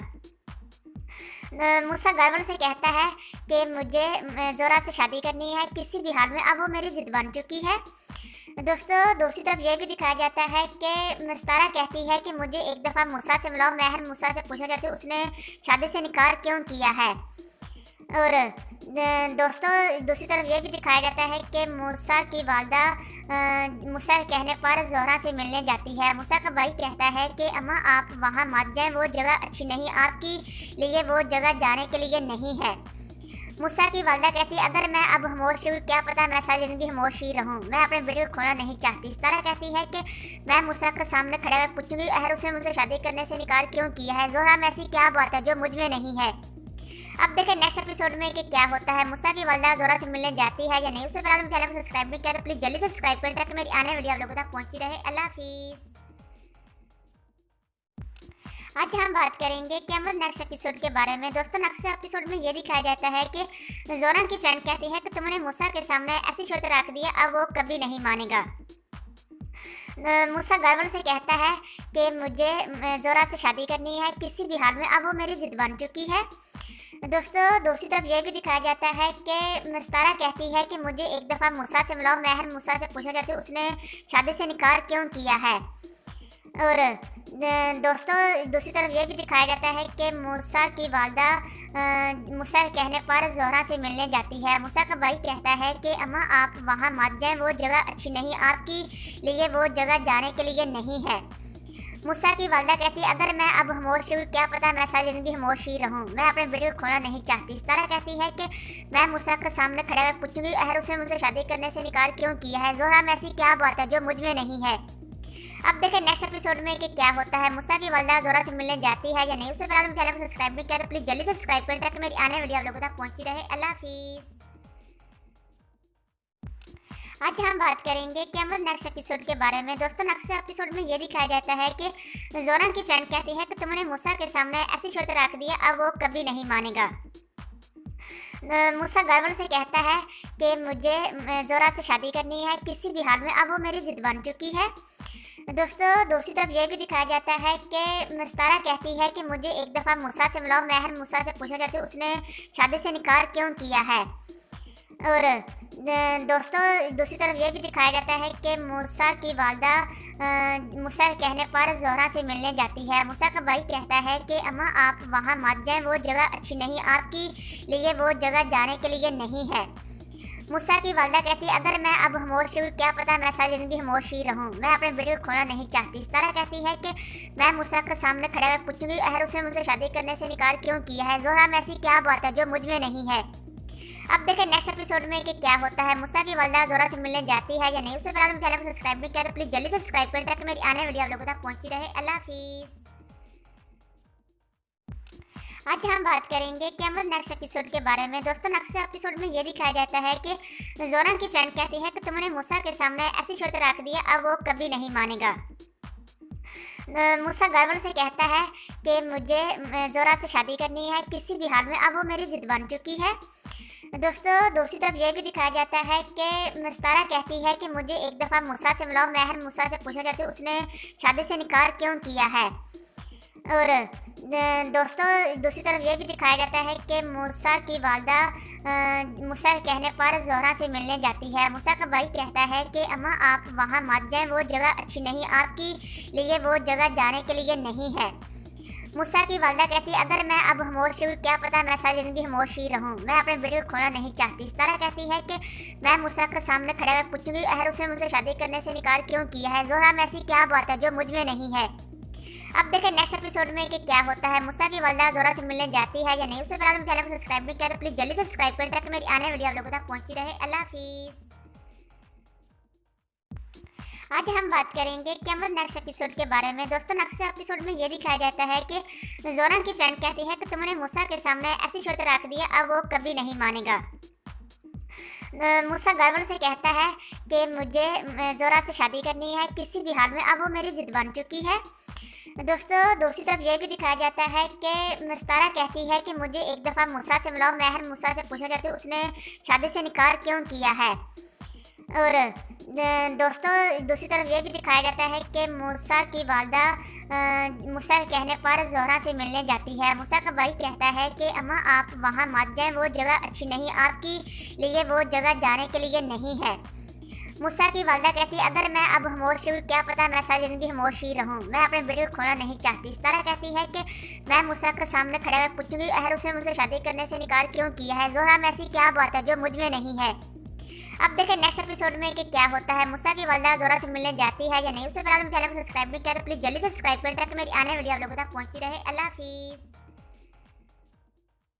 मूसा गर्व से कहता है कि मुझे जोरा से शादी करनी है किसी भी हाल में, अब वो मेरी जिद बन चुकी है। दोस्तों दूसरी तरफ ये भी दिखाया जाता है कि मस्तारा कहती है कि मुझे एक दफ़ा मूसा से मिलाओ। महर मूसा से पूछा जाता है उसने शादी से इनकार क्यों किया है। और दोस्तों दूसरी तरफ ये भी दिखाया जाता है कि मूसा की वालदा मूसा के कहने पर जोहरा से मिलने जाती है। मूसा का भाई कहता है कि अम्मा आप वहाँ मत जाएं, वो जगह अच्छी नहीं, आपकी लिए वो जगह जाने के लिए नहीं है। मूसा की वालदा कहती है अगर मैं अब खामोश हूँ, क्या पता मैं सारी ज़िंदगी खामोश ही रहूँ, मैं अपने बेटे को खोना नहीं चाहती। सारा कहती है कि मैं मूसा के सामने खड़ा हुआ पूछूंगी अहर उसने मुझसे शादी करने से इनकार क्यों किया है। जोहरा में ऐसी क्या बात है जो मुझ में नहीं है। अब देखें नेक्स्ट एपिसोड में कि क्या होता है। मूसा की वालदा जोरा से मिलने जाती है या नहीं। उससे पहले चैनल को सब्सक्राइब नहीं किया तो प्लीज़ जल्दी से सब्सक्राइब करें ताकि मेरी आने वाली वीडियो आप लोगों तक पहुंचती रहे। अल्लाह हाफिज़। आज हम बात करेंगे कैमल नेक्स्ट एपिसोड के बारे में। दोस्तों नेक्स्ट एपिसोड में ये दिखाया जाता है कि जोरा की फ्रेंड कहती है कि तुमने मूसा के सामने ऐसी शर्त रख दी है, अब वो कभी नहीं मानेगा। मूसा गर्व से कहता है कि मुझे जोरा से शादी करनी है किसी भी हाल में, अब वो मेरी जिद बन चुकी है। दोस्तों दूसरी तरफ ये भी दिखाया जाता है कि मस्तारा कहती है कि मुझे एक दफ़ा मूसा से मिलाओ। महर मूसा से पूछा जाता है उसने शादी से इनकार क्यों किया है। और दोस्तों दूसरी तरफ ये भी दिखाया जाता है कि मूसा की वालदा मूसा के कहने पर जोहरा से मिलने जाती है। मूसा का भाई कहता है कि अम्मा आप वहाँ मत जाएं, वो जगह अच्छी नहीं, आपकी लिए वो जगह जाने के लिए नहीं है। मूसा की वालदा कहती है अगर मैं अब खामोश हूँ, क्या पता मैं सारी ज़िंदगी खामोश ही रहूँ, मैं अपने बेटे को खोना नहीं चाहती। सारा कहती है कि मैं मूसा के सामने खड़ा हुआ पूछूंगी अहर उसने मुझसे शादी करने से इनकार क्यों किया है। जोहरा में ऐसी क्या बात है जो मुझ में नहीं है। अब देखें नेक्स्ट एपिसोड में कि क्या होता है। मूसा की वालदा जोरा से मिलने जाती है या नहीं। उससे पहले चैनल को सब्सक्राइब नहीं किया तो प्लीज़ जल्दी से सब्सक्राइब करें ताकि मेरी आने वाली वीडियो आप लोगों तक पहुंचती रहे। अल्लाह हाफिज़। आज हम बात करेंगे कैमल नेक्स्ट एपिसोड के बारे में। दोस्तों नेक्स्ट एपिसोड में ये दिखाया जाता है कि जोरा की फ्रेंड कहती है कि तुमने मूसा के सामने ऐसी शर्त रख दी है, अब वो कभी नहीं मानेगा। मूसा गर्व से कहता है कि मुझे जोरा से शादी करनी है किसी भी हाल में, अब वो मेरी जिद बन चुकी है। दोस्तों दूसरी तरफ ये भी दिखाया जाता है कि मस्तारा कहती है कि मुझे एक दफ़ा मूसा से मिलाओ। महर मूसा से पूछा जाता है उसने शादी से इनकार क्यों किया है। और दोस्तों दूसरी तरफ ये भी दिखाया जाता है कि मूसा की वालदा मूसा के कहने पर ज़ोहरा से मिलने जाती है। मूसा का भाई कहता है कि अम्मा आप वहाँ मत जाएं, वो जगह अच्छी नहीं, आपके लिए वो जगह जाने के लिए नहीं है। मूसा की वालदा कहती है अगर मैं अब खामोश हूँ, क्या पता मैं सारी ज़िंदगी खामोश ही रहूँ, मैं अपने बेटे को खोना नहीं चाहती। सारा कहती है कि मैं मूसा के सामने खड़ा हुआ पूछूंगी अहर उसने मुझसे शादी करने से इनकार क्यों किया है। ज़ोहरा में ऐसी क्या बात है जो मुझ में नहीं है। अब देखें नेक्स्ट एपिसोड में कि क्या होता है। मूसा की वालदा ज़ोहरा से मिलने जाती है या नहीं। उससे पहले चैनल को सब्सक्राइब नहीं किया तो प्लीज़ जल्दी से सब्सक्राइब करें ताकि मेरी आने वाली वीडियो आप लोगों तक पहुँचती रहे। अल्लाह हाफिज़। आज हम बात करेंगे कैमरन नेक्स्ट एपिसोड के बारे में। दोस्तों नेक्स्ट एपिसोड में ये दिखाया जाता है कि ज़ोहरा की फ्रेंड कहती है कि तुमने मूसा के सामने ऐसी शर्त रख दी है, अब वो कभी नहीं मानेगा। मूसा गर्व से कहता है कि मुझे ज़ोहरा से शादी करनी है किसी भी हाल में, अब वो मेरी ज़िद बन चुकी है। दोस्तों दूसरी तरफ ये भी दिखाया जाता है कि मस्तारा कहती है कि मुझे एक दफ़ा मूसा से मिलाओ। महर मूसा से पूछा जाता है उसने शादी से इनकार क्यों किया है। और दोस्तों दूसरी तरफ ये भी दिखाया जाता है कि मूसा की वालदा मूसा के कहने पर ज़ोहरा से मिलने जाती है। मूसा का भाई कहता है कि अम्मा आप वहाँ मत जाएं, वो जगह अच्छी नहीं, आपके लिए वो जगह जाने के लिए नहीं है। मूसा की वालदा कहती है अगर मैं अब खामोश हूँ, क्या पता मैं सारी ज़िंदगी खामोश ही रहूँ, मैं अपने बेटे को खोना नहीं चाहती। सारा कहती है कि मैं मूसा के सामने खड़ा हुआ पूछूंगी अहर उसने मुझसे शादी करने से इनकार क्यों किया है। ज़ोहरा में ऐसी क्या बात है जो मुझ में नहीं है। अब देखें नेक्स्ट एपिसोड में कि क्या होता है। मूसा की वालदा ज़ोहरा से मिलने जाती है या नहीं। उससे पहले चैनल को सब्सक्राइब नहीं किया तो प्लीज़ जल्दी से सब्सक्राइब करें ताकि मेरी आने वाली वीडियो आप लोगों तक पहुँचती रहे। अल्लाह हाफिज़। आज हम बात करेंगे कैमरन नेक्स्ट एपिसोड के बारे में। दोस्तों नेक्स्ट एपिसोड में ये दिखाया जाता है कि ज़ोहरा की फ्रेंड कहती है कि तुमने मूसा के सामने ऐसी शर्त रख दी है, अब वो कभी नहीं मानेगा। मूसा गर्व से कहता है कि मुझे ज़ोहरा से शादी करनी है किसी भी हाल में, अब वो मेरी ज़िद बन चुकी है। दोस्तों दूसरी तरफ ये भी दिखाया जाता है कि मस्तारा कहती है कि मुझे एक दफ़ा मूसा से मिलाओ। महर मूसा से पूछा जाता है उसने शादी से इनकार क्यों किया है। और दोस्तों दूसरी तरफ ये भी दिखाया जाता है कि मूसा की वालदा मूसा के कहने पर ज़ोहरा से मिलने जाती है। मूसा का भाई कहता है कि अम्मा आप वहाँ मत जाएं, वो जगह अच्छी नहीं, आपके लिए वो जगह जाने के लिए नहीं है। मूसा की वालदा कहती है अगर मैं अब खामोश हूँ, क्या पता मैं सारी ज़िंदगी खामोश ही रहूँ, मैं अपने बेटे को खोना नहीं चाहती। सारा कहती है कि मैं मूसा के सामने खड़ा हुआ पूछूंगी अहर उसने मुझसे शादी करने से इनकार क्यों किया है। ज़ोहरा में ऐसी क्या बात है जो मुझ में नहीं है। अब देखें नेक्स्ट एपिसोड में कि क्या होता है। मूसा की वालदा ज़ोहरा से मिलने जाती है या नहीं। उससे पहले चैनल को सब्सक्राइब नहीं किया तो प्लीज़ जल्दी से सब्सक्राइब करें ताकि मेरी आने वाली वीडियो आप लोगों तक पहुँचती रहे। अल्लाह हाफिज़।